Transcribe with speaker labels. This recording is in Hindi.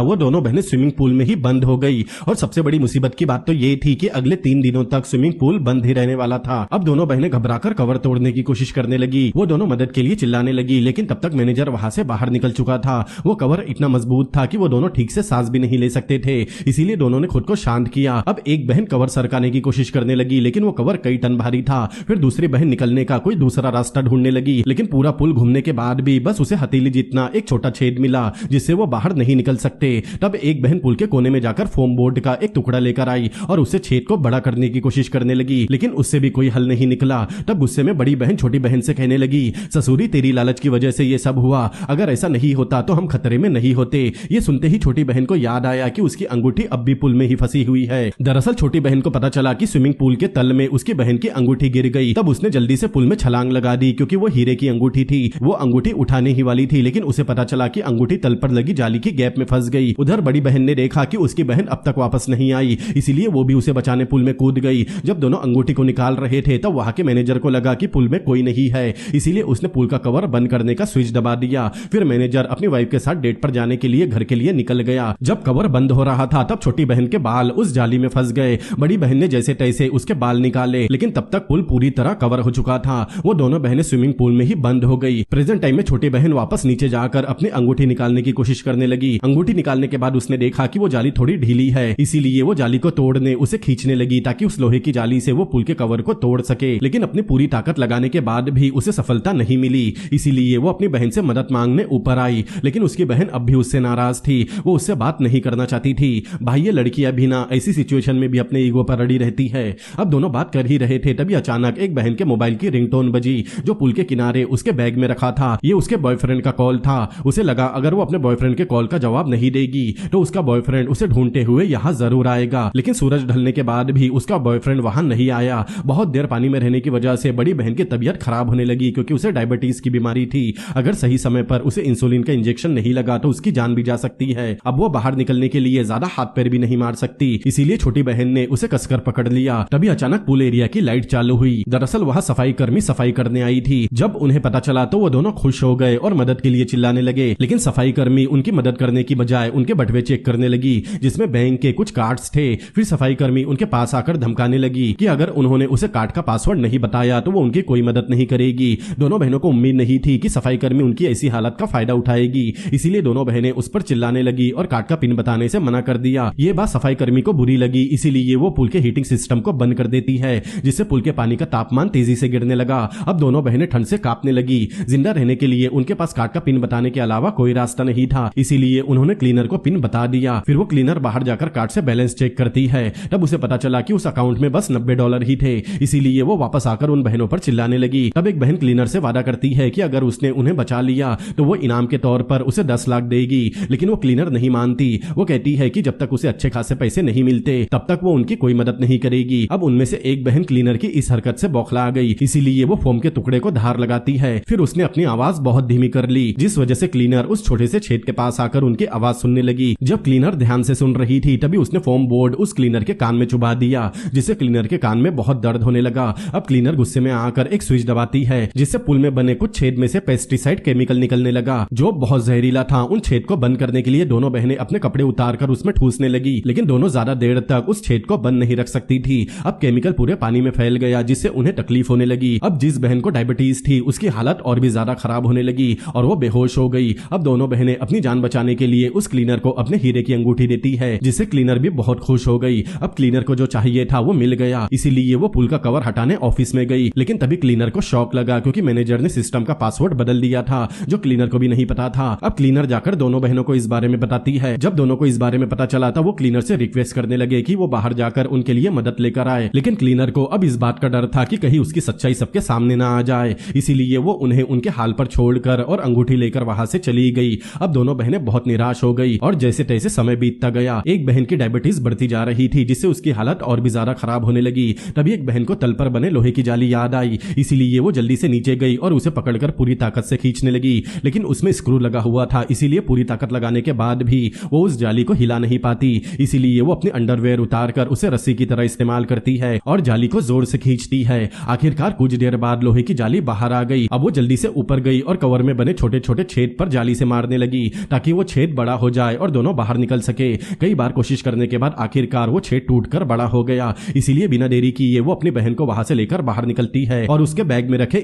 Speaker 1: वो दोनों बहनें स्विमिंग पूल में ही बंद हो गई। और सबसे बड़ी मुसीबत की बात तो ये थी कि अगले 3 दिनों तक स्विमिंग पूल बंद ही रहने वाला था। अब दोनों बहनें घबराकर कवर तोड़ने की कोशिश करने लगी। वो दोनों मदद के लिए चिल्लाने लगी, लेकिन तब तक मैनेजर वहां से बाहर निकल चुका था। वो कवर इतना मजबूत था कि वो दोनों ठीक से सांस भी नहीं ले सकते थे, इसीलिए दोनों ने खुद को शांत किया। अब एक बहन कवर सरकाने की कोशिश करने लगी, लेकिन वो कवर कई टन भारी था। फिर दूसरी बहन निकलने का कोई दूसरा रास्ता ढूंढने लगी, लेकिन पूरा पुल घूमने के बाद भी बस उसे हथेली जितना एक छोटा छेद मिला, जिससे वो बाहर नहीं निकल सकते। तब एक बहन पुल के कोने में जाकर फोम बोर्ड का एक टुकड़ा लेकर आई और उससे छेद को बड़ा करने की कोशिश करने लगी, लेकिन उससे भी कोई हल नहीं निकला। तब गुस्से में बड़ी बहन छोटी बहन से कहने लगी, ससुरी तेरी लालच की वजह से ये सब हुआ, अगर ऐसा नहीं होता तो हम खतरे में नहीं होते। ये सुनते ही छोटी बहन को याद आया कि उसकी अंगूठी अब भी पुल में ही फंसी हुई है। दरअसल छोटी बहन को पता चला कि स्विमिंग पूल के तल में उसकी बहन की अंगूठी गिर गई। तब उसने जल्दी से पुल में छलांग लगा दी, क्योंकि वो हीरे की अंगूठी थी। वो अंगूठी उठाने ही वाली थी, लेकिन उसे पता चला कि अंगूठी तल पर लगी जाली की गैप में फंस गई। उधर बड़ी बहन ने देखा कि उसकी बहन अब तक वापस नहीं आई, इसीलिए वो भी उसे बचाने पुल में कूद गई। जब दोनों अंगूठी को निकाल रहे थे तब वहां के मैनेजर को लगा कि पुल में कोई नहीं है, इसीलिए उसने पुल का कवर बंद करने का स्विच दबा दिया। फिर मैनेजर अपनी वाइफ के साथ डेट पर जाने के लिए घर के लिए निकल गया। जब कवर बंद हो रहा था तब छोटी बहन के बाल उस जाली में फंस गए। बड़ी बहन ने जैसे तैसे उसके बाल निकाले, लेकिन तब तक पुल पूरी तरह कवर हो चुका था। वो दोनों बहनें स्विमिंग पूल में ही बंद हो गई। प्रेजेंट टाइम में छोटी बहन वापस नीचे जाकर अपनी अंगूठी निकालने की कोशिश करने लगी। अंगूठी निकालने के बाद उसने देखा कि वो जाली थोड़ी ढीली है, इसीलिए वो जाली को तोड़ने उसे खींचने लगी, ताकि उस लोहे की जाली से वो पुल के कवर को तोड़ सके। लेकिन अपनी पूरी ताकत लगाने के बाद भी उसे सफलता नहीं मिली, इसीलिए वो अपनी बहन से मदद मांगने ऊपर आई। लेकिन उसकी बहन अब भी उससे नाराज थी, वो उससे बात नहीं करना चाहती थी। भाई ये लड़कियां भी ना ऐसी सिचुएशन में भी अपने ईगो पर अड़ी रहती है। अब दोनों बात कर ही रहे थे, तभी अचानक एक बहन के मोबाइल की रिंगटोन बजी, जो पुल के किनारे उसके बैग में रखा था। ये उसके बॉयफ्रेंड का कॉल था। उसे लगा अगर वो अपने बॉयफ्रेंड के कॉल का जवाब नहीं देगी तो उसका बॉयफ्रेंड उसे ढूंढते हुए यहाँ जरूर आएगा। लेकिन सूरज ढलने के बाद भी उसका बॉयफ्रेंड वहां नहीं आया। बहुत देर पानी में रहने की वजह से बड़ी बहन की तबीयत खराब होने लगी, क्योंकि उसे डायबिटीज की बीमारी थी। अगर सही समय पर उसे इंसुलिन का इंजेक्शन नहीं लगा तो उसकी जान भी जा सकती है। अब वो बाहर निकलने के लिए ज्यादा हाथ पैर भी नहीं मार सकती, इसीलिए छोटी बहन ने उसे कसकर पकड़ लिया। तभी अचानक पूल एरिया की लाइट चालू हुई। दरअसल वहां सफाई कर्मी सफाई करने आई थी। जब उन्हें पता चला तो वो दोनों खुश हो गए और मदद के लिए चिल्लाने लगे, लेकिन सफाई कर्मी उनकी मदद करने की बजाय उनके बटवे चेक करने लगी, जिसमें बैंक के कुछ कार्ड्स थे। फिर सफाई कर्मी उनके पास आकर धमकाने लगी कि अगर उन्होंने उसे कार्ड का पासवर्ड नहीं बताया तो वो उनकी कोई मदद नहीं करेगी। दोनों बहनों को उम्मीद नहीं थी कि सफाई कर्मी उनकी ऐसी हालत का फायदा उठाएगी, इसीलिए दोनों बहनें उस पर चिल्लाने लगी और कार्ड का पिन बताने से मना कर दिया। ये बात सफाई कर्मी को बुरी लगी, इसीलिए वो पुल के हीटिंग सिस्टम को बंद कर देती है, जिससे पुल के पानी का तापमान तेजी से गिरने लगा। अब दोनों बहनें ठंड से कांपने लगी। जिंदा रहने के लिए उनके पास कार्ड का पिन बताने के अलावा कोई रास्ता नहीं था, इसीलिए उन्होंने क्लीनर को पिन बता दिया। फिर वो क्लीनर बाहर जाकर कार्ड से बैलेंस चेक करती है। तब उसे पता चला कि उस अकाउंट में बस $90 ही थे, इसीलिए वो वापस आकर उन बहनों पर चिल्लाने लगी। तब एक बहन क्लीनर से वादा करती है कि अगर उसने उन्हें बचा लिया तो वो इनाम के तौर पर उसे 10 लाख देगी, लेकिन वो क्लीनर नहीं मानती। वो कहती है कि जब तक उसे अच्छे खासे पैसे नहीं मिलते तब तक वो उनकी कोई मदद नहीं करेगी। अब उनमें से एक बहन क्लीनर की इस हरकत से बौखला गई, इसीलिए वो फोम के टुकड़े को धार लगाती है। फिर उसने अपनी आवाज बहुत धीमी कर ली, जिस वजह से क्लीनर उस छोटे से छेद के पास आकर उनकी आवाज सुनने लगी। जब क्लीनर ध्यान से सुन रही थी तभी उसने फोम बोर्ड उस क्लीनर के कान में चुभा दिया, जिससे क्लीनर के कान में बहुत दर्द होने लगा। अब क्लीनर गुस्से में आकर एक स्विच दबाती है, जिससे पुल में बने कुछ छेद में से पेस्टिसाइड केमिकल निकलने लगा, जो बहुत जहरीला था। उन छेद को बंद करने के लिए दोनों बहनें अपने कपड़े उतारकर उसमें ठूसने लगी, लेकिन दोनों ज्यादा देर तक उस छेद को बंद नहीं रख सकती थी। अब केमिकल पूरे पानी में फैल गया, जिससे उन्हें तकलीफ होने लगी। अब जिस बहन को डायबिटीज थी उसकी हालत और भी ज्यादा खराब होने लगी और वो बेहोश हो गई। अब दोनों बहनें अपनी जान बचाने के लिए उस क्लीनर को अपने हीरे की अंगूठी देती है, जिससे क्लीनर भी बहुत खुश हो गई। अब क्लीनर को जो चाहिए था वो मिल गया, इसीलिए वो पुल का कवर हटाने ऑफिस में गई। लेकिन तभी क्लीनर को शॉक लगा, क्योंकि मैनेजर ने सिस्टम का पासवर्ड बदल दिया था, जो क्लीनर को भी नहीं पता था। अब क्लीनर जाकर दोनों बहनों को इस बारे में बताती है। जब दोनों को इस बारे में पता चला था वो क्लीनर से रिक्वेस्ट करने लगे कि वो बाहर जाकर उनके लिए मदद लेकर आए। लेकिन क्लीनर को अब इस बात का डर था कि कहीं उसकी सच्चाई सबके सामने ना आ जाए, इसीलिए वो उन्हें उनके हाल पर छोड़कर और अंगूठी लेकर वहां से चली गई। अब दोनों बहनें बहुत निराश हो गई और जैसे तैसे समय बीतता गया। एक बहन की डायबिटीज बढ़ती जा रही थी, जिससे उसकी हालत और भी ज्यादा खराब होने लगी। तभी एक बहन को तल पर बने लोहे की जाली याद आई, इसीलिए वो जल्दी से नीचे गई और उसे पकड़कर पूरी ताकत से खींचने लगी। लेकिन उसमें स्क्रू लगा हुआ था, इसीलिए पूरी ताकत लगाने के बाद भी वो उस जाली को हिला नहीं पाती। इसीलिए वो अपनी अंडरवेयर उतारकर उसे रस्सी की तरह इस्तेमाल करती है और जाली को जोर से खींचती है। आखिरकार कुछ देर बाद लोहे की जाली बाहर आ गई। अब वो जल्दी से ऊपर गई और कवर में बने छोटे छोटे छेद पर जाली से मारने लगी, ताकि वो छेद बड़ा हो हो जाए और दोनों बाहर निकल सके। कई बार कोशिश करने के बाद आखिरकार वो छेद टूटकर बड़ा हो गया। इसीलिए बिना देरी किए वो अपनी बहन को वहां से लेकर बाहर निकलती है और उसके बैग में रखे